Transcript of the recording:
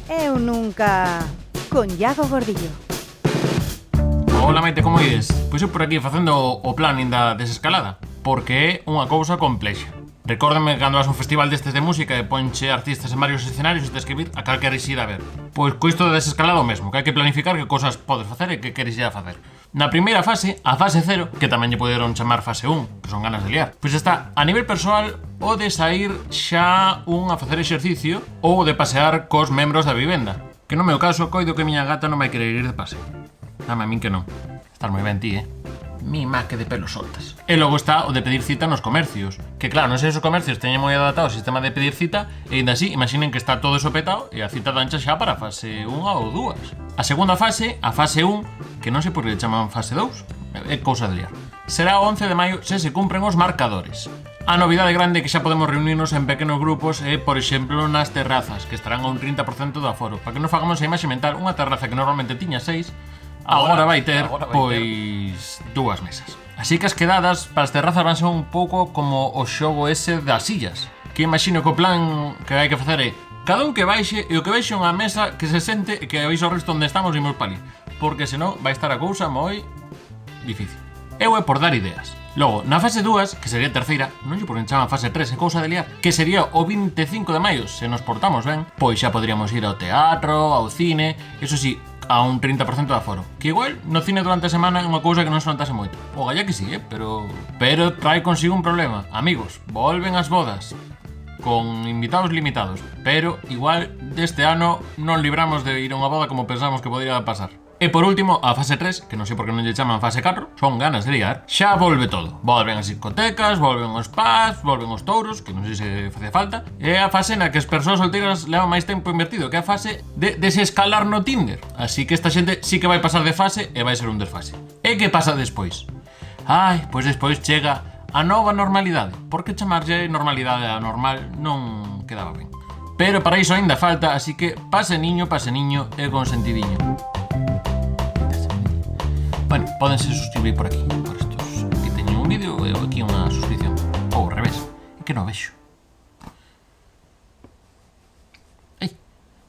Eu nunca... Con Iago Gordillo. Hola Maite, como ides? Pois eu por aquí facendo o planning da desescalada, porque é unha cousa complexa. Recórdame cando vas a un festival destes de música e ponche artistas en varios escenarios e te escribir a cal queres ir a ver. Pois coisto da desescalada o mesmo, que hai que planificar que cousas podes facer e que queres ir a facer. Na primeira fase, a fase 0, que tamén lle poderon chamar fase 1, que son ganas de liar, pois está a nivel persoal o de sair xa a facer exercicio ou de pasear cos membros da vivenda. Que no meu caso, coido que miña gata non vai querer ir de paseo. Dame a min que non. Estás moi ben ti, Mi maque de pelos soltas. E logo está o de pedir cita nos comercios. Que claro, non sei se os comercios teñen moi adaptado o sistema de pedir cita e ainda así, imaginen que está todo sopetado e a cita dancha xa para a fase 1 ou 2. A segunda fase, a fase 1, que non sei por que chaman fase 2, é cousa de liar. Será o 11 de maio se se cumpren os marcadores. A novidade grande é que xa podemos reunirnos en pequenos grupos e, por exemplo, nas terrazas, que estarán a un 30% do aforo. Para que nos fagamos a imaxe mental, unha terraza que normalmente tiña 6, agora vai ter, pois, 2 mesas. Así que as quedadas para as terrazas van ser un pouco como o xogo ese das sillas. Que imagino que o plan que hai que facer é cada un que baixe e o que baixe unha mesa que se sente e que avise o resto onde estamos e imos pa ali. Porque senón vai estar a cousa moi difícil. Eu é por dar ideas. Logo, na fase 2, que sería a terceira, non sei por que chaman fase 3, é cousa de liar, que sería o 25 de maio, se nos portamos ben, pois xa podríamos ir ao teatro, ao cine, eso sí, a un 30% de aforo. Que igual, no cine durante a semana é unha cousa que non se notase moito. O galla que sí, pero trae consigo un problema. Amigos, volven as bodas con invitados limitados, pero igual deste ano non libramos de ir a unha boda como pensamos que podría pasar. E por último, a fase 3, que non sei por que non lle chaman fase 4, son ganas de ligar, xa volve todo. Volven as discotecas, volven os pubs, volven os touros, que non sei se face falta, e a fase na que as persoas solteiras levan máis tempo invertido, que é a fase de desescalar no Tinder. Así que esta xente sí que vai pasar de fase e vai ser un desfase. E que pasa despois? Pois despois chega a nova normalidade, porque chamarlle normalidade a normal non quedaba ben. Pero para iso ainda falta, así que pase niño e consentidiño. Bueno, pódense suscribir por aquí, por estos. Aquí teño un vídeo e aquí unha suscripción. Ou ao revés, é que non vexo.